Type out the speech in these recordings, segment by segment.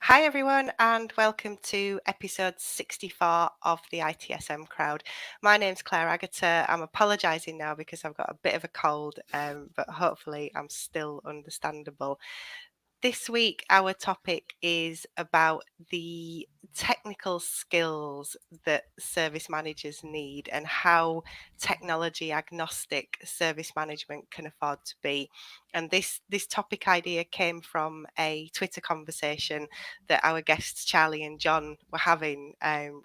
Hi, everyone, and welcome to episode 64 of the ITSM Crowd. My name's Claire Agutter. I'm apologising now because I've got a bit of a cold, but hopefully I'm still understandable. This week, our topic is about the technical skills that service managers need and how technology agnostic service management can afford to be. And this topic idea came from a Twitter conversation that our guests Charlie and Jon were having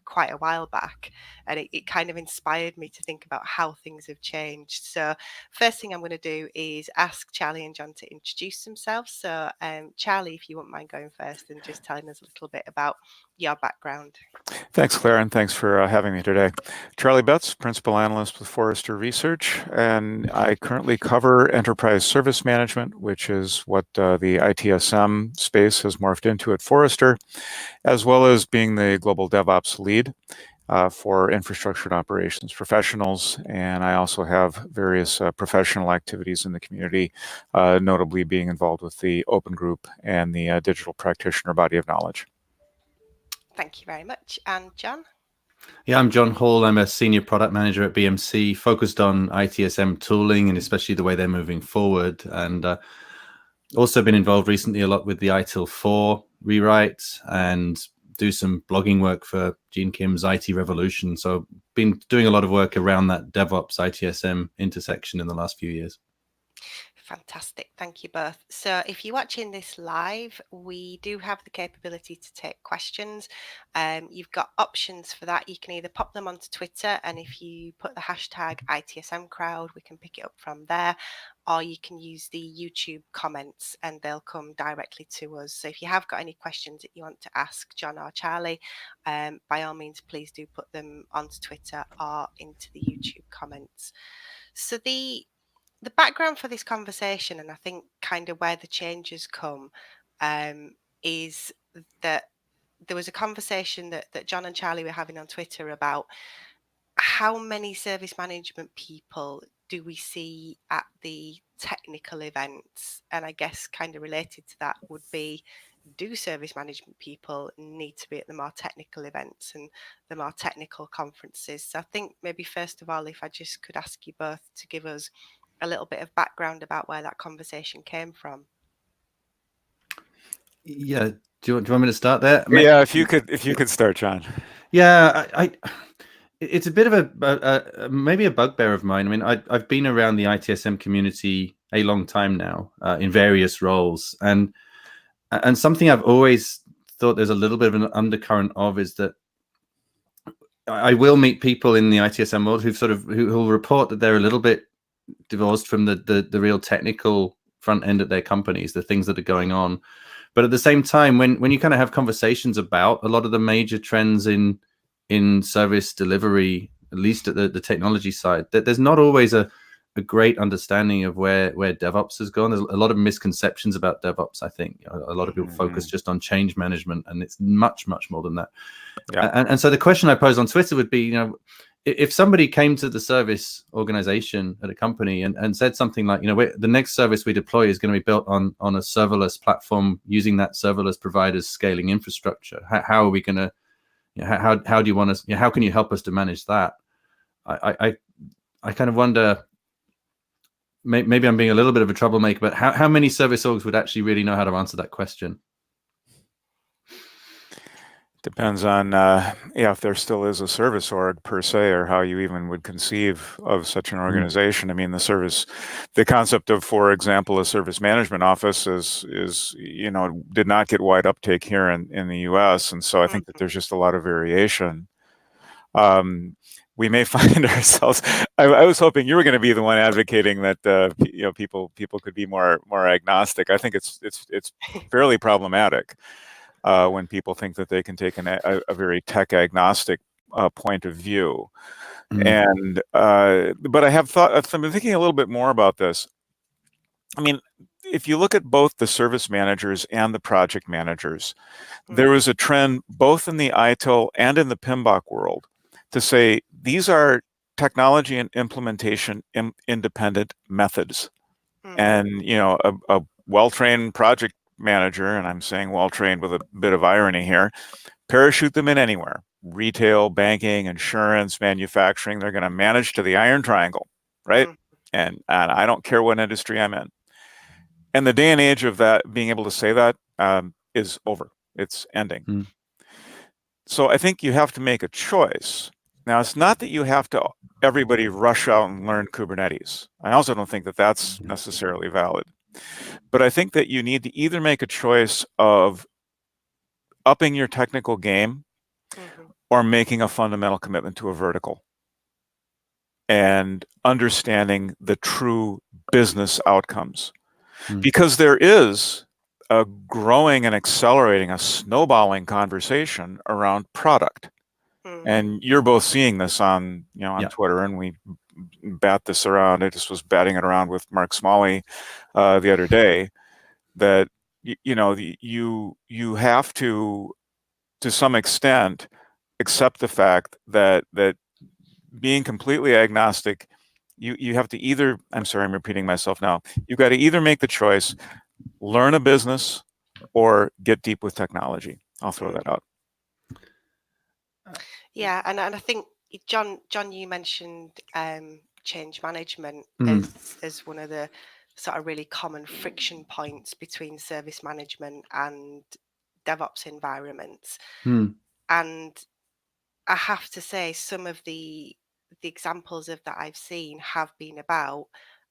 quite a while back, and it kind of inspired me to think about how things have changed. So first thing I'm going to do is ask Charlie and Jon to introduce themselves. So Charlie, if you wouldn't mind going first and just telling us a little bit about your background. Thanks, Claire, and thanks for having me today. Charlie Betz, Principal Analyst with Forrester Research, and I currently cover enterprise service management, which is what the ITSM space has morphed into at Forrester, as well as being the global DevOps lead for infrastructure and operations professionals. And I also have various professional activities in the community, notably being involved with the Open Group and the Digital Practitioner Body of Knowledge. Thank you very much. And Jon? Yeah, I'm Jon Hall. I'm a senior product manager at BMC, focused on ITSM tooling and especially the way they're moving forward. And also been involved recently a lot with the ITIL 4 rewrite and do some blogging work for Gene Kim's IT Revolution. So been doing a lot of work around that DevOps ITSM intersection in the last few years. Fantastic. Thank you both. So if you're watching this live, we do have the capability to take questions. You've got options for that. You can either pop them onto Twitter, and if you put the hashtag ITSM Crowd, we can pick it up from there, or you can use the YouTube comments and they'll come directly to us. So if you have got any questions that you want to ask Jon or Charlie, by all means, please do put them onto Twitter or into the YouTube comments. So the background for this conversation, and I think kind of where the changes come, is that there was a conversation that Jon and Charlie were having on Twitter about how many service management people do we see at the technical events? And I guess kind of related to that would be, do service management people need to be at the more technical events and the more technical conferences? So I think maybe first of all, if I just could ask you both to give us a little bit of background about where that conversation came from. Yeah, do you want me to start there? Yeah, if you could start, Jon. Yeah, it's a bit of a maybe a bugbear of mine. I mean, I've been around the ITSM community a long time now in various roles, and something I've always thought there's a little bit of an undercurrent of is that I will meet people in the ITSM world who'll report that they're a little bit divorced from the real technical front end at their companies, the things that are going on. But at the same time, when you kind of have conversations about a lot of the major trends in service delivery, at least at the technology side, that there's not always a great understanding of where DevOps has gone. There's a lot of misconceptions about DevOps, I think. A lot of people focus just on change management, and it's much, much more than that. Yeah. And so the question I pose on Twitter would be, if somebody came to the service organization at a company and said something like, the next service we deploy is going to be built on a serverless platform using that serverless provider's scaling infrastructure. How are we going to, how do you want us, how can you help us to manage that? I kind of wonder, maybe I'm being a little bit of a troublemaker, but how many service orgs would actually really know how to answer that question? Depends on if there still is a service org per se, or how you even would conceive of such an organization. I mean, the concept of, for example, a service management office is did not get wide uptake here in the U.S., and so I think that there's just a lot of variation. We may find ourselves. I was hoping you were going to be the one advocating that people could be more agnostic. I think it's fairly problematic. When people think that they can take a very tech agnostic point of view. And but I've been thinking a little bit more about this. I mean, if you look at both the service managers and the project managers, there was a trend both in the ITIL and in the PMBOK world to say these are technology and implementation independent methods. And a well-trained project manager, and I'm saying well-trained with a bit of irony here, parachute them in anywhere. Retail, banking, insurance, manufacturing, they're going to manage to the iron triangle, right? And I don't care what industry I'm in. And the day and age of that, being able to say that is over. It's ending. So I think you have to make a choice. Now, it's not that you have to everybody rush out and learn Kubernetes. I also don't think that that's necessarily valid. But I think that you need to either make a choice of upping your technical game or making a fundamental commitment to a vertical and understanding the true business outcomes. Because there is a growing and accelerating, a snowballing conversation around product. And you're both seeing this on, on Twitter, and we bat this around. I just was batting it around with Mark Smalley the other day, that you have to some extent accept the fact that being completely agnostic, you have to either, I'm sorry, I'm repeating myself now, you've got to either make the choice, learn a business, or get deep with technology. I'll throw that out. Yeah, and I think John, you mentioned change management as one of the sort of really common friction points between service management and DevOps environments. And I have to say, some of the examples of that I've seen have been about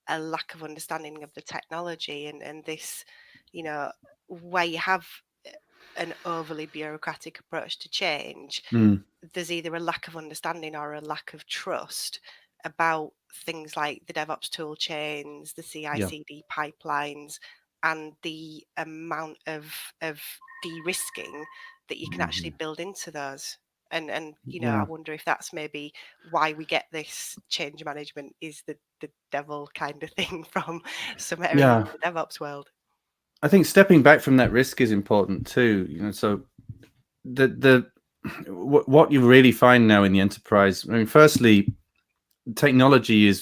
a lack of understanding of the technology and this, where you have an overly bureaucratic approach to change, there's either a lack of understanding or a lack of trust about things like the DevOps tool chains, the CI/CD pipelines, and the amount of de-risking that you can actually build into those. And I wonder if that's maybe why we get this change management is the devil kind of thing from some areas of the DevOps world. I think stepping back from that risk is important too. So what you really find now in the enterprise, I mean, firstly, technology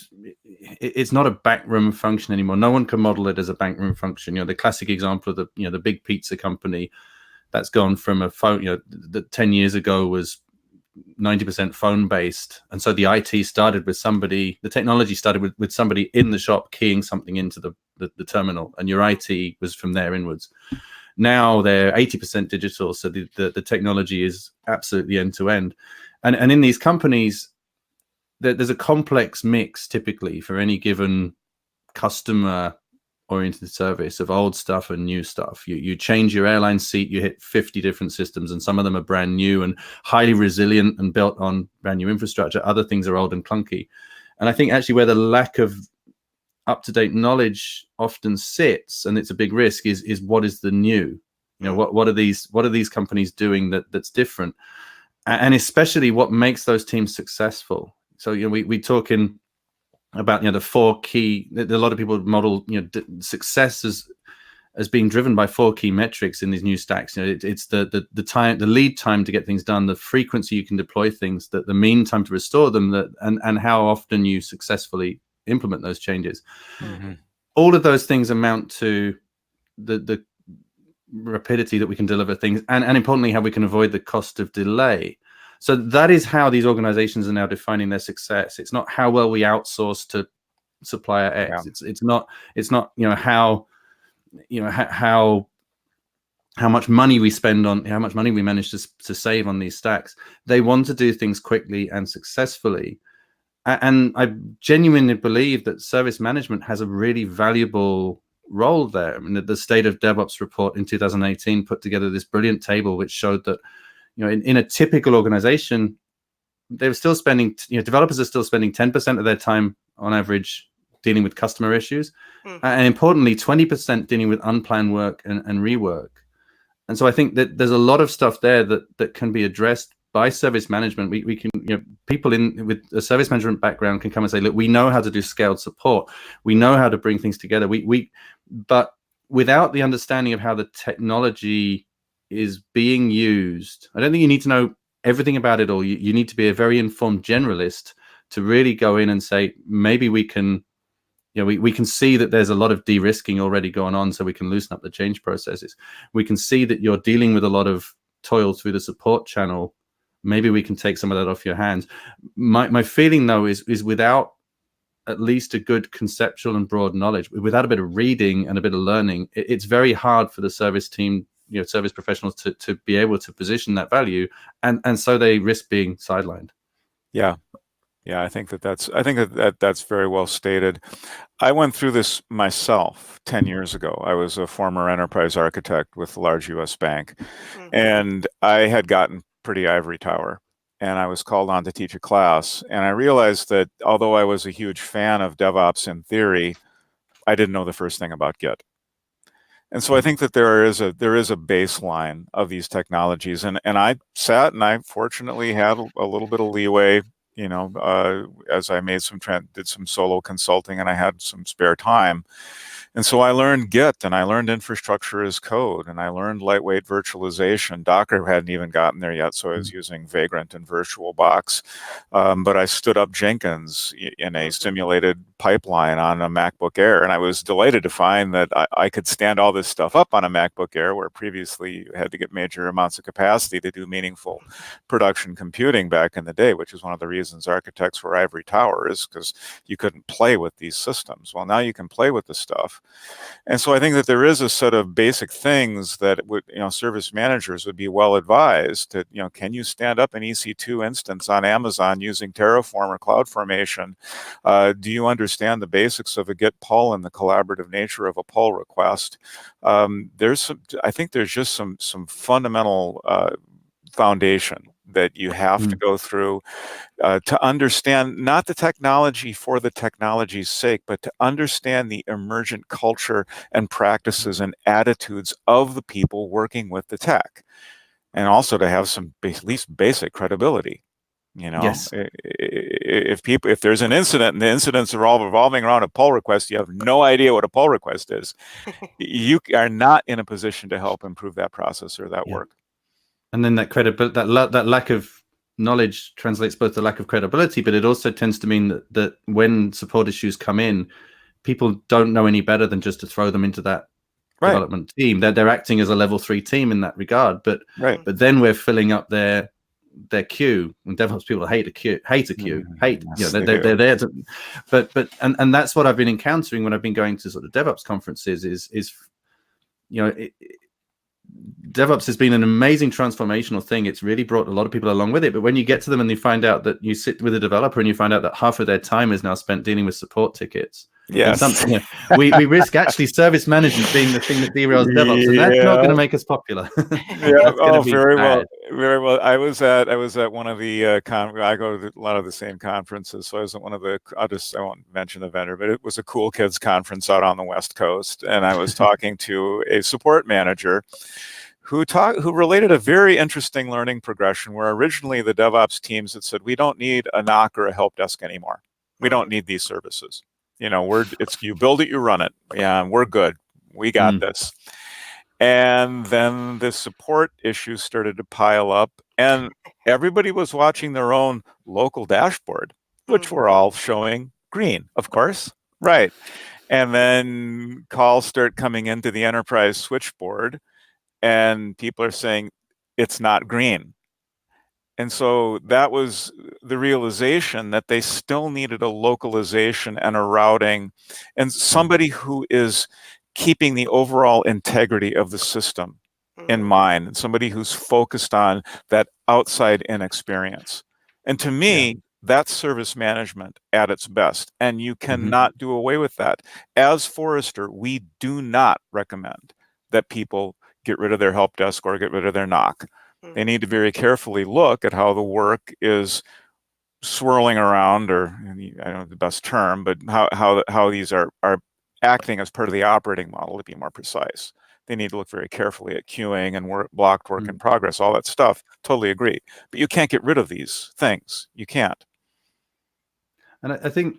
it's not a backroom function anymore. No one can model it as a backroom function. The classic example of the big pizza company that's gone from a phone, that 10 years ago was 90% phone based, and so the IT started with somebody, the technology started with somebody in the shop keying something into the terminal, and your IT was from there inwards. Now they're 80% digital, so the technology is absolutely end to end, and in these companies there's a complex mix typically for any given customer oriented service of old stuff and new stuff. You change your airline seat, you hit 50 different systems, and some of them are brand new and highly resilient and built on brand new infrastructure. Other things are old and clunky. And I think actually where the lack of up-to-date knowledge often sits, and it's a big risk, is what is the new? What are these companies doing that's different? And especially what makes those teams successful. So we talking about the four key. A lot of people model success as being driven by four key metrics in these new stacks. It's the time, the lead time to get things done, the frequency you can deploy things, the mean time to restore them, and how often you successfully implement those changes. All of those things amount to the rapidity that we can deliver things, and importantly how we can avoid the cost of delay. So that is how these organizations are now defining their success. It's not how well we outsource to supplier X. It's not how much money we spend on, how much money we manage to save on these stacks. They want to do things quickly and successfully. And I genuinely believe that service management has a really valuable role there. I mean, the State of DevOps report in 2018 put together this brilliant table which showed that in a typical organization, they were still spending, developers are still spending 10% of their time on average dealing with customer issues, and importantly, 20% dealing with unplanned work and rework. And so I think that there's a lot of stuff there that can be addressed by service management. We can, people with a service management background can come and say, look, we know how to do scaled support. We know how to bring things together. But without the understanding of how the technology is being used, I don't think you need to know everything about it all. You need to be a very informed generalist to really go in and say, maybe we can we can see that there's a lot of de-risking already going on, so we can loosen up the change processes. We can see that you're dealing with a lot of toil through the support channel. Maybe we can take some of that off your hands. My feeling, though, is without at least a good conceptual and broad knowledge, without a bit of reading and a bit of learning, it's very hard for the service team, service professionals to be able to position that value, and so they risk being sidelined. Yeah, I think that's very well stated. I went through this myself 10 years ago. I was a former enterprise architect with a large US bank, and I had gotten pretty ivory tower, and I was called on to teach a class. And I realized that although I was a huge fan of DevOps in theory, I didn't know the first thing about Git. And so I think that there is a baseline of these technologies, and I sat and I fortunately had a little bit of leeway, as I did some solo consulting, and I had some spare time. And so I learned Git, and I learned infrastructure as code, and I learned lightweight virtualization. Docker hadn't even gotten there yet, so I was using Vagrant and VirtualBox. But I stood up Jenkins in a simulated pipeline on a MacBook Air, and I was delighted to find that I could stand all this stuff up on a MacBook Air, where previously you had to get major amounts of capacity to do meaningful production computing back in the day, which is one of the reasons architects were ivory tower, is because you couldn't play with these systems. Well, now you can play with the stuff. And so I think that there is a set of basic things that would, service managers would be well advised to, can you stand up an EC2 instance on Amazon using Terraform or CloudFormation? Do you understand the basics of a Git pull and the collaborative nature of a pull request? I think there's just some fundamental foundation that you have to go through to understand not the technology for the technology's sake, but to understand the emergent culture and practices and attitudes of the people working with the tech, and also to have some at least basic credibility. Yes. If there's an incident and the incidents are all revolving around a pull request, you have no idea what a pull request is. You are not in a position to help improve that process or that work. And then that lack of knowledge translates both to lack of credibility, but it also tends to mean that when support issues come in, people don't know any better than just to throw them into that development team. They're acting as a level 3 team in that regard, but then we're filling up their queue, and DevOps people hate a queue. They're there to, but that's what I've been encountering when I've been going to sort of DevOps conferences is DevOps has been an amazing transformational thing. It's really brought a lot of people along with it. But when you get to them and you find out that you sit with a developer and you find out that half of their time is now spent dealing with support tickets, we risk actually service management being the thing that derails DevOps, and that's not going to make us popular. Very well. I was at one of the I go to a lot of the same conferences, so I was at one of the. I won't mention the vendor, but it was a Cool Kids conference out on the West Coast, and I was talking to a support manager who related a very interesting learning progression where originally the DevOps teams had said, we don't need a NOC or a help desk anymore. We don't need these services. You build it, you run it. Yeah, we're good. We got this. And then the support issues started to pile up, and everybody was watching their own local dashboard, which were all showing green, of course. Right. And then calls start coming into the enterprise switchboard, and people are saying it's not green. And so that was the realization that they still needed a localization and a routing and somebody who is keeping the overall integrity of the system in mind, and somebody who's focused on that outside-in experience. And to me, that's service management at its best, and you cannot do away with that. As Forrester, we do not recommend that people get rid of their help desk or get rid of their NOC. They need to very carefully look at how the work is swirling around, or I don't know the best term, but how these are acting as part of the operating model, to be more precise. They need to look very carefully at queuing and blocked work in progress, all that stuff. Totally agree. But you can't get rid of these things. You can't. And I think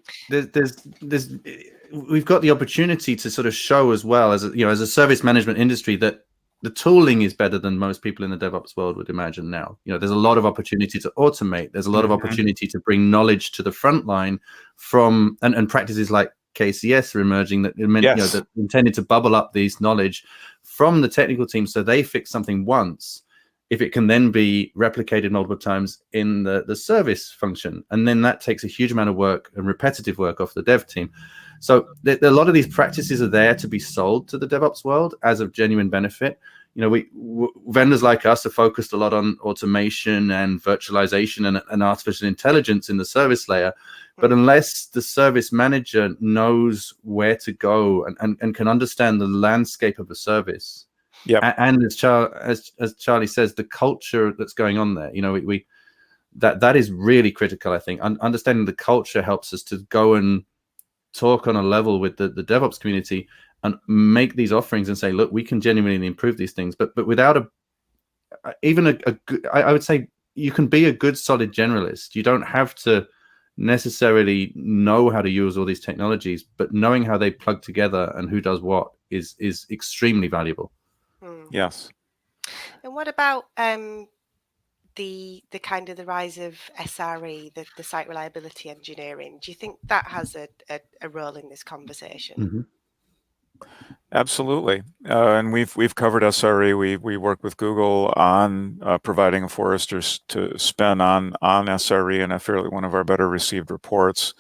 we've got the opportunity to sort of show as well as a service management industry that the tooling is better than most people in the DevOps world would imagine now. There's a lot of opportunity to automate. There's a lot of opportunity to bring knowledge to the front line from and practices like KCS are emerging that that intended to bubble up these knowledge from the technical team, so they fix something once. If it can then be replicated multiple times in the service function, and then that takes a huge amount of work and repetitive work off the dev team. So a lot of these practices are there to be sold to the DevOps world as of genuine benefit. Vendors like us are focused a lot on automation and virtualization and artificial intelligence in the service layer. But unless the service manager knows where to go and can understand the landscape of a service, and as Charlie says, the culture that's going on there, that is really critical. I think understanding the culture helps us to go and talk on a level with the DevOps community and make these offerings and say, look, we can genuinely improve these things. But without I would say you can be a good, solid generalist. You don't have to necessarily know how to use all these technologies, but knowing how they plug together and who does what is extremely valuable. Yes. And what about the kind of the rise of SRE, the site reliability engineering? Do you think that has a role in this conversation? Mm-hmm. Absolutely, and we've covered SRE. We work with Google on providing a Forrester to spin on SRE, and one of our better received reports.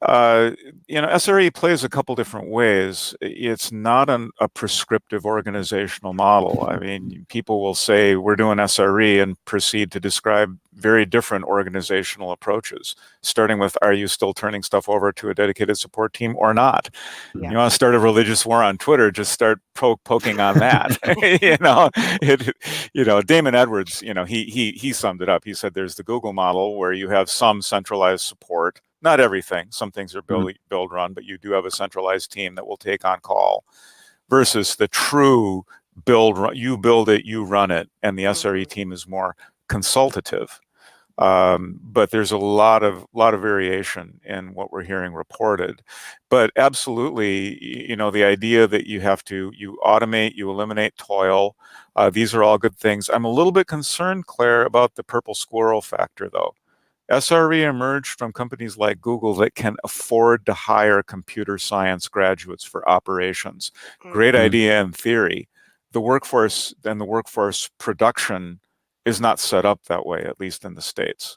SRE plays a couple different ways. It's not a prescriptive organizational model. I mean, people will say we're doing SRE and proceed to describe very different organizational approaches, starting with, are you still turning stuff over to a dedicated support team or not? You want to start a religious war on Twitter, just start poking on that. Damon Edwards, he summed it up. He said there's the Google model where you have some centralized support, not everything. Some things are build run, but you do have a centralized team that will take on call, versus the true you build it, you run it, and the SRE team is more consultative. But there's a lot of variation in what we're hearing reported. But absolutely, the idea that you automate, you eliminate toil, these are all good things. I'm a little bit concerned, Claire, about the purple squirrel factor, though. SRE emerged from companies like Google that can afford to hire computer science graduates for operations. Great idea in theory. The workforce production is not set up that way, at least in the States,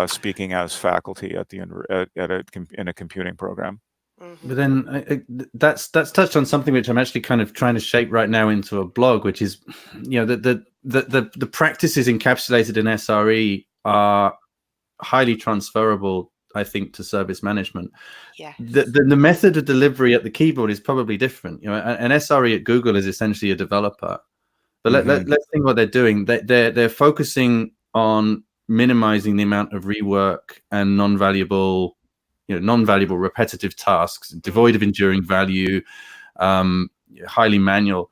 speaking as faculty in a computing program. But then that's touched on something which I'm actually kind of trying to shape right now into a blog, which is, the practices encapsulated in SRE are highly transferable, I think, to service management. Yes. The method of delivery at the keyboard is probably different. An SRE at Google is essentially a developer. But let's think what they're doing. They're focusing on minimizing the amount of rework and non-valuable repetitive tasks, devoid of enduring value, highly manual.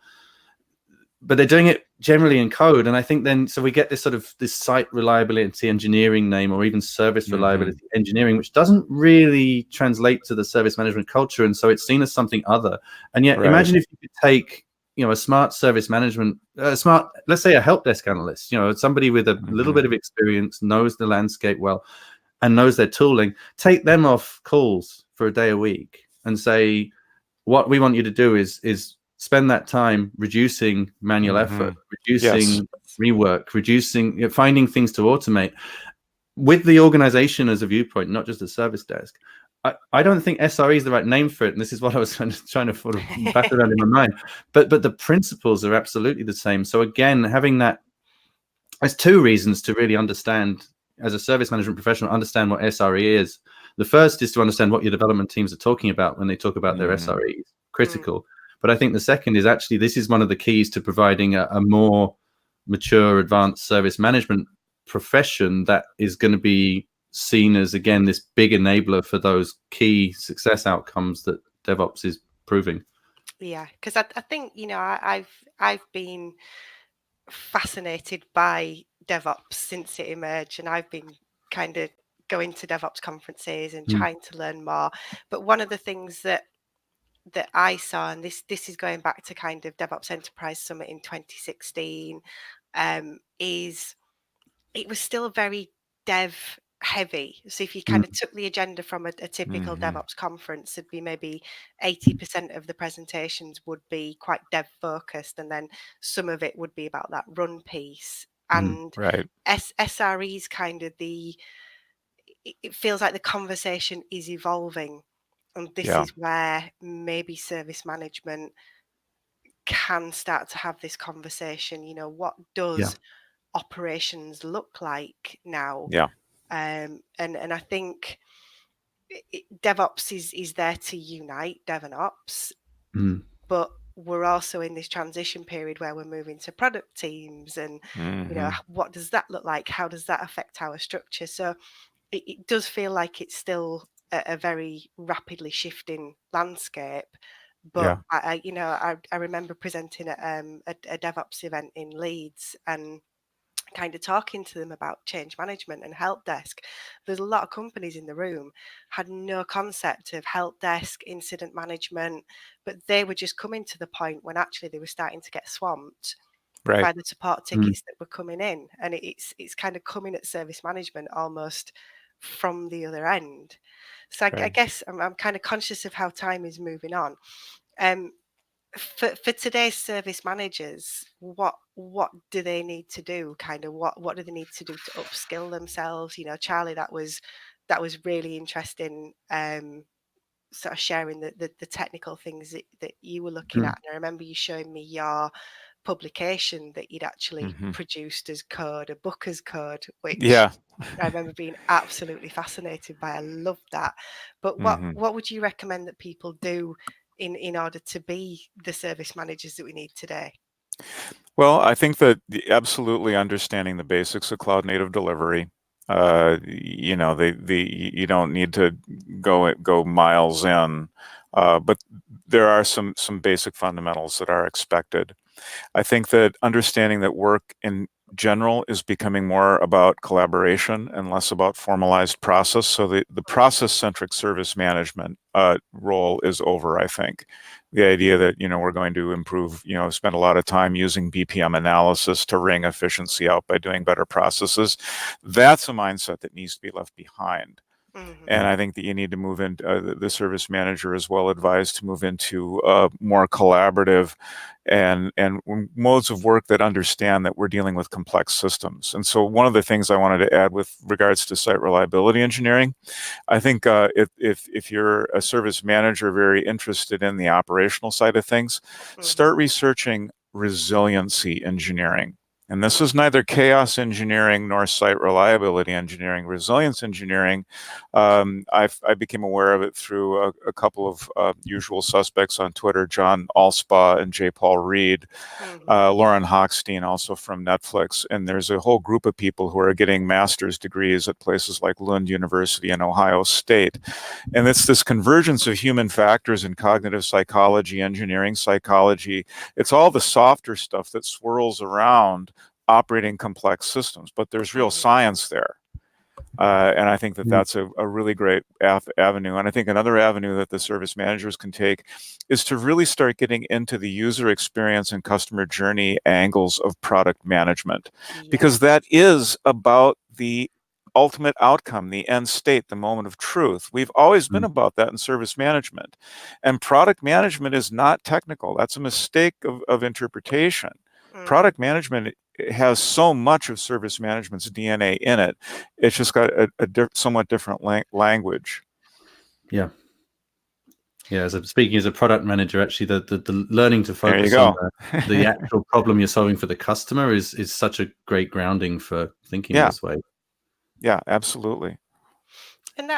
But they're doing it generally in code, and I think so we get this site reliability engineering name, or even service reliability engineering, which doesn't really translate to the service management culture, and so it's seen as something other. And yet, imagine if you could take a smart service management, let's say a help desk analyst, somebody with a little bit of experience, knows the landscape well, and knows their tooling, take them off calls for a day a week and say, what we want you to do is spend that time reducing manual effort, reducing rework, finding things to automate, with the organization as a viewpoint, not just a service desk. I don't think SRE is the right name for it, and this is what I was trying to sort of bat around in my mind. But the principles are absolutely the same. So again, having that, there's two reasons to really understand, as a service management professional, understand what SRE is. The first is to understand what your development teams are talking about when they talk about their SREs. Critical. But I think the second is actually, this is one of the keys to providing a more mature, advanced service management profession that is going to be seen as, again, this big enabler for those key success outcomes that DevOps is proving. Yeah, because I think, I've been fascinated by DevOps since it emerged, and I've been kind of going to DevOps conferences and trying to learn more. But one of the things that I saw, and this is going back to kind of DevOps Enterprise Summit in 2016, is it was still very dev heavy. So if you kind of took the agenda from a typical DevOps conference, it'd be maybe 80% of the presentations would be quite dev focused, and then some of it would be about that run piece. And Right. SRE is kind of it feels like the conversation is evolving, and this is where maybe service management can start to have this conversation. What does operations look like now? Yeah. And I think DevOps is there to unite Dev and Ops, but we're also in this transition period where we're moving to product teams, and what does that look like? How does that affect our structure? So it does feel like it's still a very rapidly shifting landscape. But I remember presenting at a DevOps event in Leeds and kind of talking to them about change management and help desk. There's a lot of companies in the room had no concept of help desk, incident management, but they were just coming to the point when actually they were starting to get swamped by the support tickets that were coming in, and it's kind of coming at service management almost from the other end. So I guess I'm kind of conscious of how time is moving on. For today's service managers, what do they need to do? Kind of what do they need to do to upskill themselves? Charlie, that was really interesting. Sort of sharing the technical things that you were looking at, and I remember you showing me your publication that you'd actually produced as code, a book as code, which I remember being absolutely fascinated by. I loved that. But what would you recommend that people do in order to be the service managers that we need today? Well, I think that absolutely understanding the basics of cloud native delivery. You don't need to go miles in, but there are some basic fundamentals that are expected. I think that understanding that work in general is becoming more about collaboration and less about formalized process. So the process-centric service management role is over, I think. The idea that, we're going to improve, spend a lot of time using BPM analysis to wring efficiency out by doing better processes, that's a mindset that needs to be left behind. And I think that you need to move into the service manager is well advised to move into more collaborative and modes of work that understand that we're dealing with complex systems. And so one of the things I wanted to add with regards to site reliability engineering, I think if you're a service manager very interested in the operational side of things, start researching resiliency engineering. And this is neither chaos engineering nor site reliability engineering. Resilience engineering, I became aware of it through a couple of usual suspects on Twitter, John Allspaw and J. Paul Reed, Lauren Hochstein, also from Netflix. And there's a whole group of people who are getting master's degrees at places like Lund University and Ohio State. And it's this convergence of human factors in cognitive psychology, engineering psychology. It's all the softer stuff that swirls around operating complex systems, but there's real science there. And I think that that's a really great avenue. And I think another avenue that the service managers can take is to really start getting into the user experience and customer journey angles of product management, because that is about the ultimate outcome, the end state, the moment of truth. We've always been about that in service management. And product management is not technical. That's a mistake of interpretation. Product management has so much of service management's DNA in it. It's just got a somewhat different language. Yeah. Speaking as a product manager, actually, the learning to focus on the actual problem you're solving for the customer is such a great grounding for thinking this way. Yeah, absolutely. And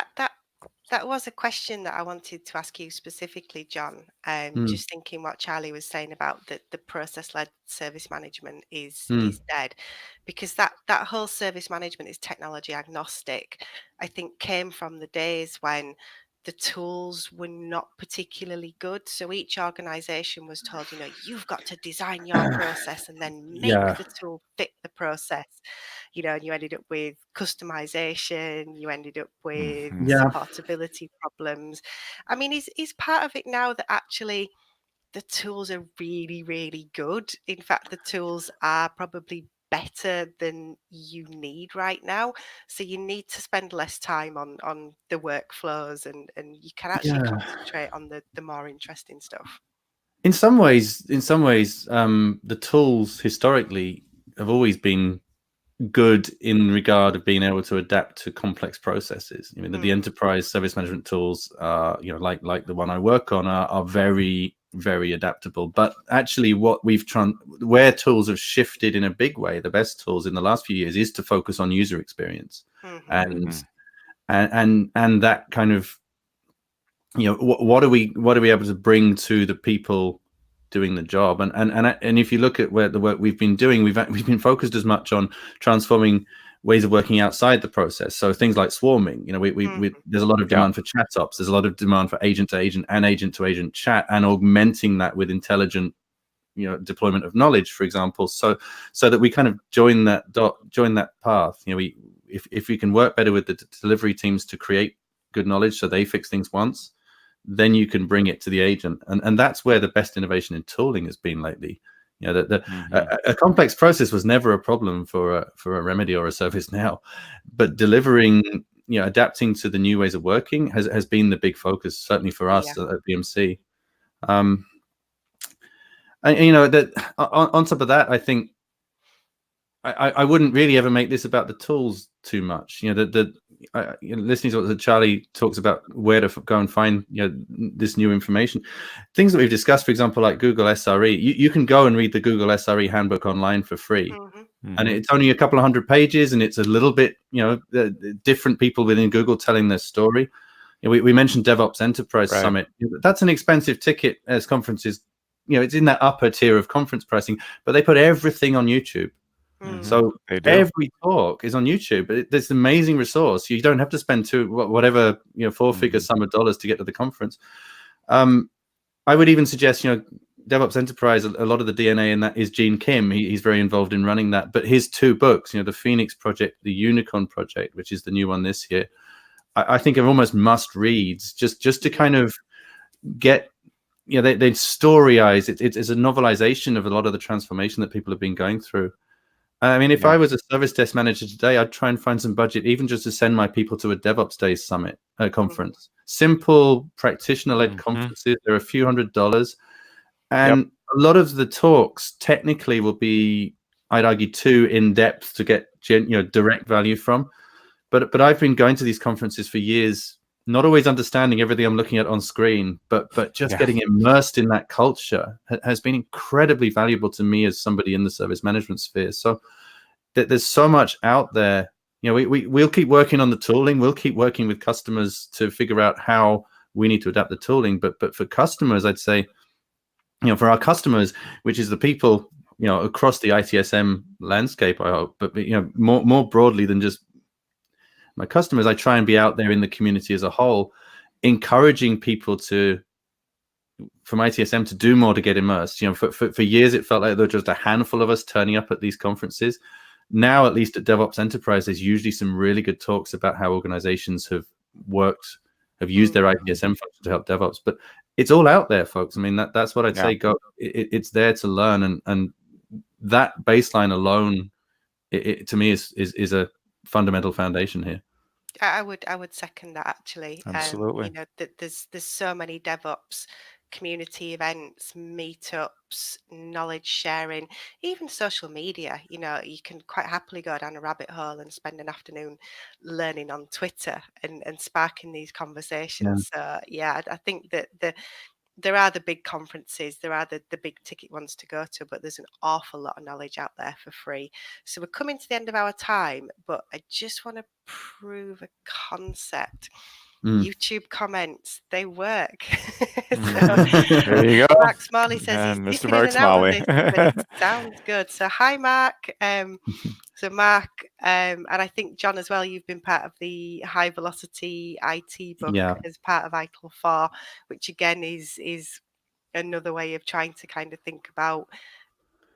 that was a question that I wanted to ask you specifically, John. Just thinking what Charlie was saying about the process-led service management is dead, because that whole service management is technology agnostic. I think came from the days when the tools were not particularly good. So each organization was told, you've got to design your process and then make the tool fit the process. And you ended up with customization, you ended up with supportability problems. I mean, is part of it now that actually the tools are really, really good? In fact, the tools are probably better than you need right now. So you need to spend less time on the workflows, and you can actually concentrate on the more interesting stuff. In some ways, the tools historically have always been good in regard of being able to adapt to complex processes. I mean, the enterprise service management tools, like the one I work on, are very, very adaptable. But actually, where tools have shifted in a big way, the best tools in the last few years, is to focus on user experience, and that kind of, what are we able to bring to the people doing the job, and if you look at where the work we've been doing, we've been focused as much on transforming ways of working outside the process. So things like swarming, there's a lot of demand for chat ops, there's a lot of demand for agent to agent and agent to agent chat, and augmenting that with intelligent deployment of knowledge, for example, so that we kind of join that path. If we can work better with the delivery teams to create good knowledge so they fix things once, then you can bring it to the agent, and that's where the best innovation in tooling has been lately. A complex process was never a problem for a Remedy or a ServiceNow, but delivering, adapting to the new ways of working has been the big focus, certainly for us at BMC. And that on top of that, I think I wouldn't really ever make this about the tools too much. Listening to what Charlie talks about, where to go and find this new information, things that we've discussed, for example, like Google SRE. You can go and read the Google SRE handbook online for free, and it's only a couple of hundred pages, and it's a little bit different people within Google telling their story. We mentioned DevOps Enterprise Summit. That's an expensive ticket as conferences. It's in that upper tier of conference pricing, but they put everything on YouTube. So every talk is on YouTube. There's an amazing resource. You don't have to spend four-figure sum of dollars to get to the conference. I would even suggest, DevOps Enterprise, a lot of the DNA in that is Gene Kim. He's very involved in running that. But his two books, the Phoenix Project, the Unicorn Project, which is the new one this year, I think are almost must reads, just to kind of get, they storyize it. It's a novelization of a lot of the transformation that people have been going through. I mean, if I was a service desk manager today, I'd try and find some budget, even just to send my people to a DevOps Days Summit conference. Simple practitioner-led conferences. They're a few $100s, and a lot of the talks technically will be, I'd argue, too in depth to get direct value from. But I've been going to these conferences for years, not always understanding everything I'm looking at on screen, but just getting immersed in that culture has been incredibly valuable to me as somebody in the service management sphere. So there's so much out there. We'll keep working on the tooling. We'll keep working with customers to figure out how we need to adapt the tooling. But for customers, I'd say, for our customers, which is the people, across the ITSM landscape, I hope, but more broadly than just my customers, I try and be out there in the community as a whole, encouraging people from ITSM to do more to get immersed. For years, it felt like there were just a handful of us turning up at these conferences. Now, at least at DevOps Enterprise, there's usually some really good talks about how organizations have used their ITSM function to help DevOps. But it's all out there, folks. I mean, that's what I'd say. Go. It's there to learn, and that baseline alone, to me, is a fundamental foundation here. I would second that, actually. Absolutely. There's so many DevOps community events, meetups, knowledge sharing, even social media. You can quite happily go down a rabbit hole and spend an afternoon learning on Twitter and sparking these conversations. So I think that there are the big conferences, there are the big ticket ones to go to, but there's an awful lot of knowledge out there for free. So we're coming to the end of our time, but I just want to prove a concept. YouTube comments, they work. There you go. Mark Smalley says And he's Mr. dipping in Mark and out of Smalley. this, but it sounds good. So hi, Mark. So Mark, and I think John as well, you've been part of the High Velocity IT book as part of ITIL 4, which again is another way of trying to kind of think about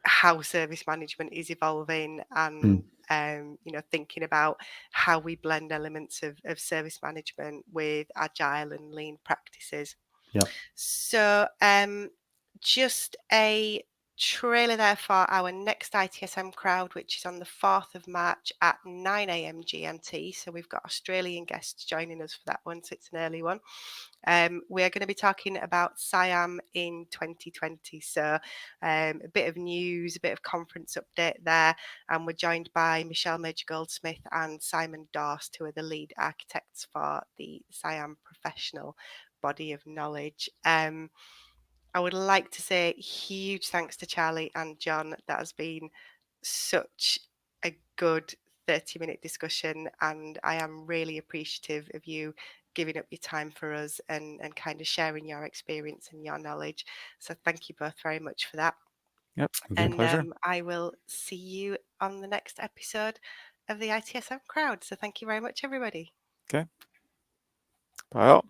how service management is evolving, and thinking about how we blend elements of service management with agile and lean practices. So just a trailer there for our next ITSM Crowd, which is on the 4th of March at 9 a.m. GMT. So we've got Australian guests joining us for that one, so it's an early one. We are going to be talking about SIAM in 2020. So a bit of news, a bit of conference update there. And we're joined by Michelle Major-Goldsmith and Simon Dorst, who are the lead architects for the SIAM professional body of knowledge. I would like to say huge thanks to Charlie and Jon. That has been such a good 30-minute discussion, and I am really appreciative of you giving up your time for us and kind of sharing your experience and your knowledge. So thank you both very much for that. Yep, and pleasure. I will see you on the next episode of the ITSM Crowd. So thank you very much, everybody. Okay. Bye all.